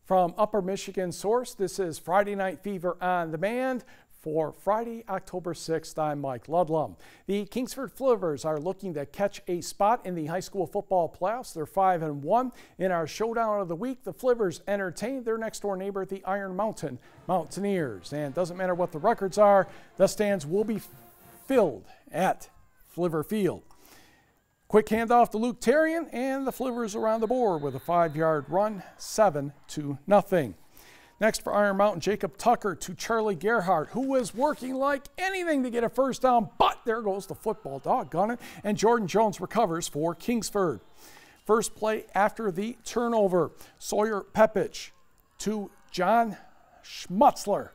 From Upper Michigan Source, this is Friday Night Fever on Demand for Friday, October 6th. I'm Mike Ludlum. The Kingsford FLIVVERS are looking to catch a spot in the high school football playoffs. They're 5-1. In our showdown of the week, the FLIVVERS entertain their next door neighbor, the Iron Mountain Mountaineers. And doesn't matter what the records are, the stands will be filled at FLIVVER Field. Quick handoff to Luke Terrian, and the FLIVVERS are on the board with a 5-yard run, 7-0. Next for Iron Mountain, Jacob Tucker to Charlie Gerhardt, who was working like anything to get a first down, but there goes the football, doggone it, and Jordan Jones recovers for Kingsford. First play after the turnover, Sawyer Pepich to John Schmutzler,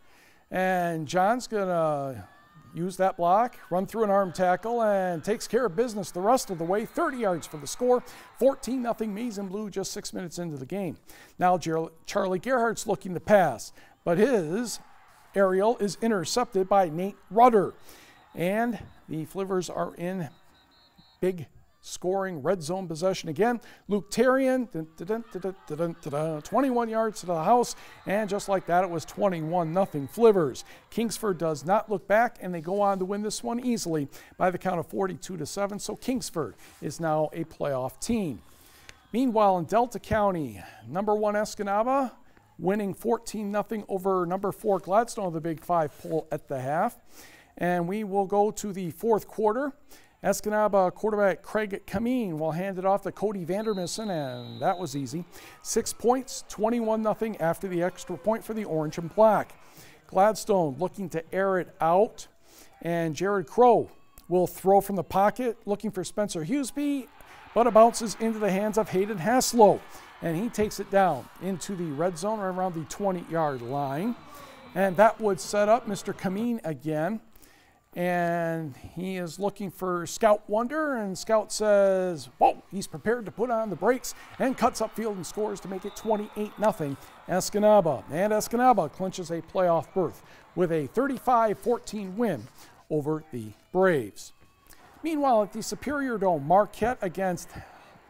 and John's gonna use that block, run through an arm tackle, and takes care of business the rest of the way. 30 yards for the score. 14-0 Maize and Blue just 6 minutes into the game. Now Charlie Gerhardt's looking to pass, but his aerial is intercepted by Nate Rudder. And the FLIVVERS are in big scoring red zone possession again. Luke Terrian, 21 yards to the house, and just like that, it was 21-0 FLIVVERS. Kingsford does not look back, and they go on to win this one easily by the count of 42-7, so Kingsford is now a playoff team. Meanwhile, in Delta County, number 1 Escanaba winning 14-0 over number 4 Gladstone, the Big 5 poll at the half. And we will go to the fourth quarter. Escanaba quarterback Craig Kameen will hand it off to Cody Vandermissen, and that was easy. 6 points, 21-0 after the extra point for the orange and black. Gladstone looking to air it out, and Jared Crow will throw from the pocket, looking for Spencer Hughesby, but it bounces into the hands of Hayden Haslow, and he takes it down into the red zone right around the 20-yard line. And that would set up Mr. Kameen again. And he is looking for Scout Wonder, and Scout says, whoa, he's prepared to put on the brakes and cuts upfield and scores to make it 28-0 Escanaba. And Escanaba clinches a playoff berth with a 35-14 win over the Braves. Meanwhile, at the Superior Dome, Marquette against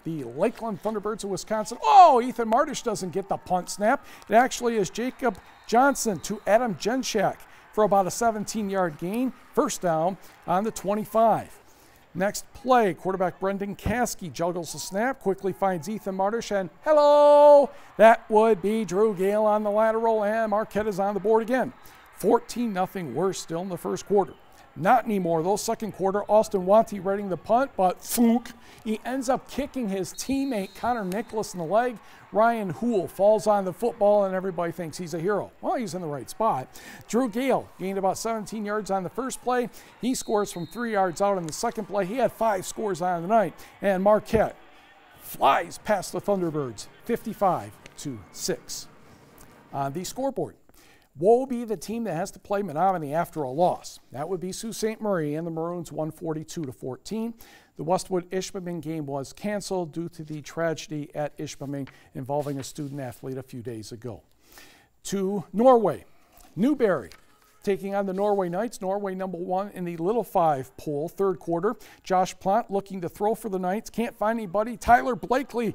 the Lakeland Thunderbirds of Wisconsin. Oh, Ethan Martish doesn't get the punt snap. It actually is Jacob Johnson to Adam Genshak for about a 17-yard gain, first down on the 25. Next play, quarterback Brendan Caskey juggles the snap, quickly finds Ethan Martish, and hello! That would be Drew Gale on the lateral, and Marquette is on the board again. 14-0, worse still in the first quarter. Not anymore, though. Second quarter, Austin Wanty readying the punt, but fluke. He ends up kicking his teammate Connor Nicholas in the leg. Ryan Houle falls on the football, and everybody thinks he's a hero. Well, he's in the right spot. Drew Gale gained about 17 yards on the first play. He scores from 3 yards out in the second play. He had 5 scores on the night, and Marquette flies past the Thunderbirds, 55-6. On the scoreboard, woe be the team that has to play Menominee after a loss. That would be Sault Ste. Marie, and the Maroons won 42-14. The Westwood-Ishpeming game was canceled due to the tragedy at Ishpeming involving a student athlete a few days ago. To Norway, Newberry taking on the Norway Knights. Norway number 1 in the Little 5 poll, third quarter. Josh Plant looking to throw for the Knights. Can't find anybody. Tyler Blakely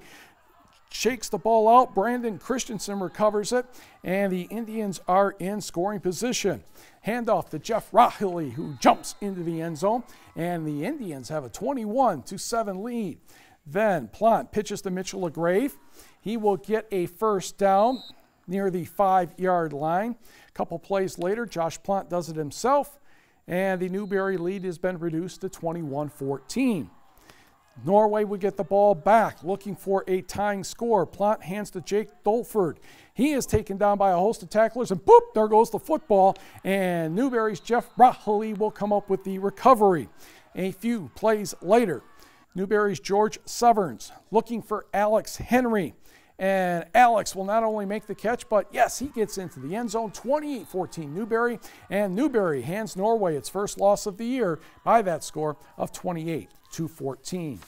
shakes the ball out. Brandon Christensen recovers it, and the Indians are in scoring position. Handoff to Jeff Rahilly, who jumps into the end zone, and the Indians have a 21-7 lead. Then Plant pitches to Mitchell LaGrave. He will get a first down near the 5-yard line. A couple plays later, Josh Plant does it himself, and the Newberry lead has been reduced to 21-14. Norway would get the ball back, looking for a tying score. Plant hands to Jake Dolford. He is taken down by a host of tacklers, and boop, there goes the football. And Newberry's Jeff Rahilly will come up with the recovery. A few plays later, Newberry's George Severns looking for Alex Henry. And Alex will not only make the catch, but yes, he gets into the end zone. 28-14 Newberry, and Newberry hands Norway its first loss of the year by that score of 28-14.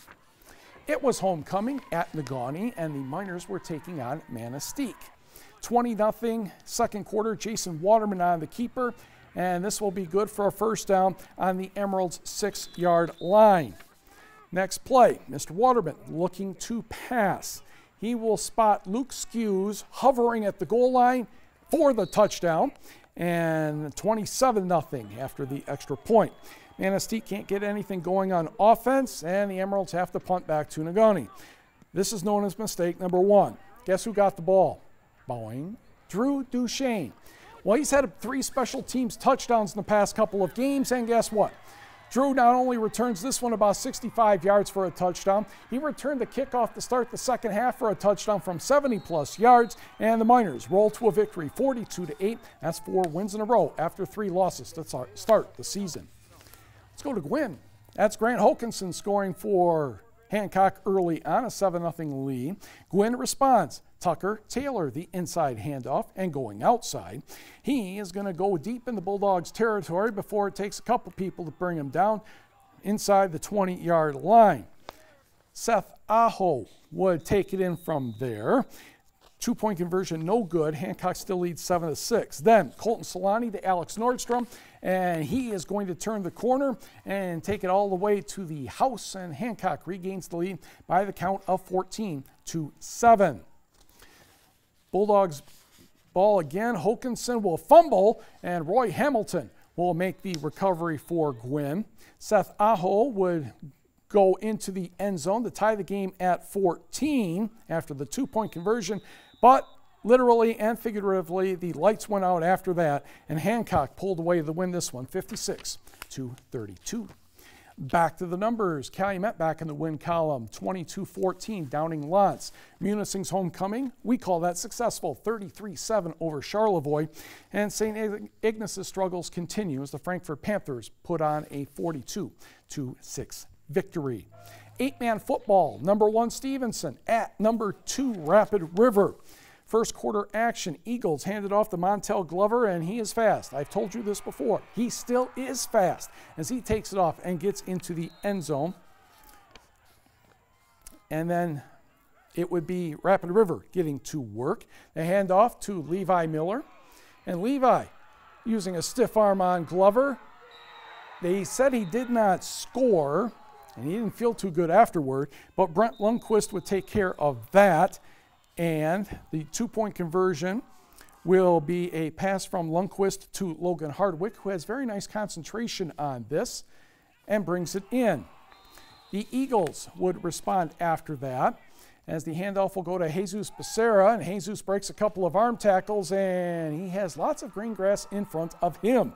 It was homecoming at Negaunee, and the Miners were taking on Manistee. 20-0 second quarter, Jason Waterman on the keeper, and this will be good for a first down on the Emeralds' 6-yard line. Next play, Mr. Waterman looking to pass. he will spot Luke Skews hovering at the goal line for the touchdown, and 27-0 after the extra point. Manistee can't get anything going on offense, and the Emeralds have to punt back to Negaunee. This is known as mistake number 1. Guess who got the ball? Boing. Drew Duchesne. Well, he's had 3 special teams touchdowns in the past couple of games, and guess what? Drew not only returns this one about 65 yards for a touchdown, he returned the kickoff to start the second half for a touchdown from 70-plus yards, and the Miners roll to a victory 42-8. That's 4 wins in a row after 3 losses to start the season. Let's go to Gwynn. That's Grant Hokinson scoring for Hancock early on, a 7-0 lead. Gwynn responds. Tucker Taylor, the inside handoff, and going outside. He is going to go deep in the Bulldogs' territory before it takes a couple people to bring him down inside the 20-yard line. Seth Aho would take it in from there. 2-point conversion, no good. Hancock still leads 7-6. Then Colton Solani to Alex Nordstrom, and he is going to turn the corner and take it all the way to the house, and Hancock regains the lead by the count of 14-7. Bulldogs ball again. Hokinson will fumble, and Roy Hamilton will make the recovery for Gwynn. Seth Aho would go into the end zone to tie the game at 14 after the 2-point conversion, but literally and figuratively, the lights went out after that, and Hancock pulled away to win this one, 56-32. Back to the numbers. Calumet back in the win column, 22-14, Downing Lance. Munising's homecoming, we call that successful, 33-7 over Charlevoix. And St. Ignace's struggles continue as the Frankfort Panthers put on a 42-6 victory. 8-man football, number 1 Stevenson at number 2 Rapid River. First quarter action, Eagles handed off to Montel Glover, and he is fast. I've told you this before. He still is fast as he takes it off and gets into the end zone. And then it would be Rapid River getting to work. They hand off to Levi Miller. And Levi, using a stiff arm on Glover, they said he did not score, and he didn't feel too good afterward, but Brent Lundquist would take care of that. And the 2-point conversion will be a pass from Lundquist to Logan Hardwick, who has very nice concentration on this and brings it in. The Eagles would respond after that, as the handoff will go to Jesus Becerra, and Jesus breaks a couple of arm tackles, and he has lots of green grass in front of him.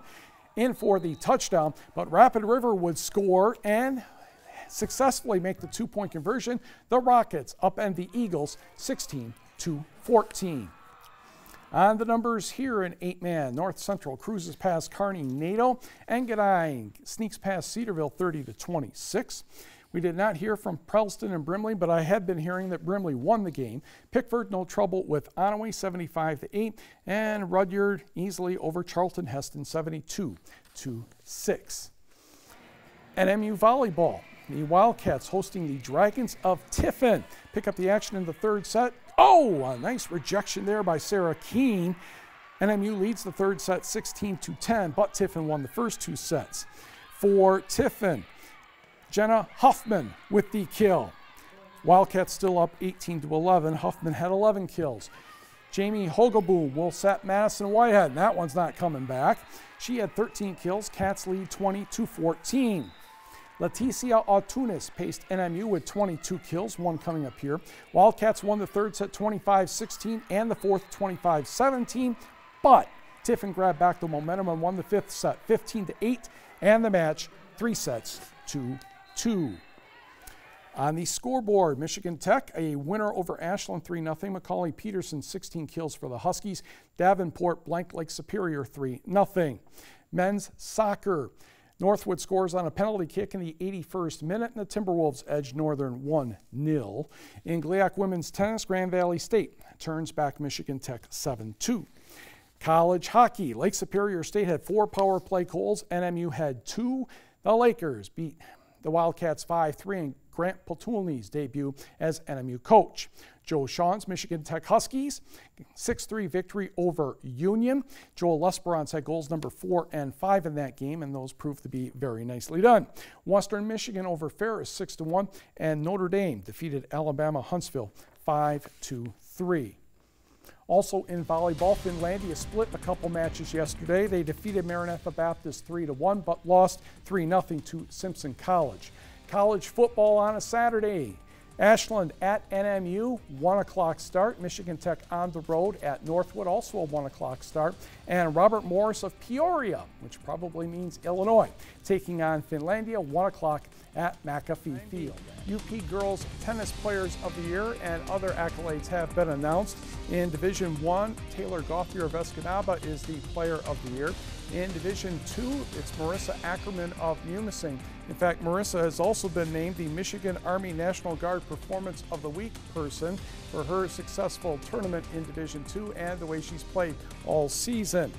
In for the touchdown, but Rapid River would score and successfully make the 2-point conversion. The Rockets upend the Eagles 16-14. On the numbers here in 8-man, North Central cruises past Kearney NATO. Engadine sneaks past Cedarville 30-26. We did not hear from Prelston and Brimley, but I had been hearing that Brimley won the game. Pickford no trouble with Onaway 75-8, and Rudyard easily over Charlton Heston 72-6. NMU volleyball. The Wildcats hosting the Dragons of Tiffin. Pick up the action in the 3rd set. Oh, a nice rejection there by Sarah Keene. NMU leads the 3rd set 16-10, but Tiffin won the first 2 sets. For Tiffin, Jenna Huffman with the kill. Wildcats still up 18-11. Huffman had 11 kills. Jamie Hogaboom will set Madison Whitehead, and that one's not coming back. She had 13 kills. Cats lead 20-14. Leticia Autunis paced NMU with 22 kills, one coming up here. Wildcats won the 3rd set 25-16 and the 4th 25-17, but Tiffin grabbed back the momentum and won the 5th set 15-8 and the match 3-2. On the scoreboard, Michigan Tech, a winner over Ashland 3-0. Macaulay Peterson 16 kills for the Huskies. Davenport blanked Lake Superior 3-0. Men's soccer. Northwood scores on a penalty kick in the 81st minute, and the Timberwolves edge Northern 1-0. In GLIAC women's tennis, Grand Valley State turns back Michigan Tech 7-2. College hockey, Lake Superior State had 4 power play goals. NMU had 2. The Lakers beat the Wildcats 5-3 in Grant Potulny's debut as NMU coach. Joe Shawn's Michigan Tech Huskies, 6-3 victory over Union. Joel Lesperance had goals number 4 and 5 in that game, and those proved to be very nicely done. Western Michigan over Ferris 6-1, and Notre Dame defeated Alabama Huntsville 5-3. Also in volleyball, Finlandia split a couple matches yesterday. They defeated Maranatha Baptist 3-1, but lost 3-0 to Simpson College. College football on a Saturday. Ashland at NMU, 1 o'clock start. Michigan Tech on the road at Northwood, also a 1 o'clock start. And Robert Morris of Peoria, which probably means Illinois, taking on Finlandia, 1 o'clock at McAfee Field. UP Girls Tennis Players of the Year and other accolades have been announced. In Division I, Taylor Gauthier of Escanaba is the Player of the Year. In Division II, it's Marissa Ackerman of Munising. In fact, Marissa has also been named the Michigan Army National Guard Performance of the Week person for her successful tournament in Division II and the way she's played all season.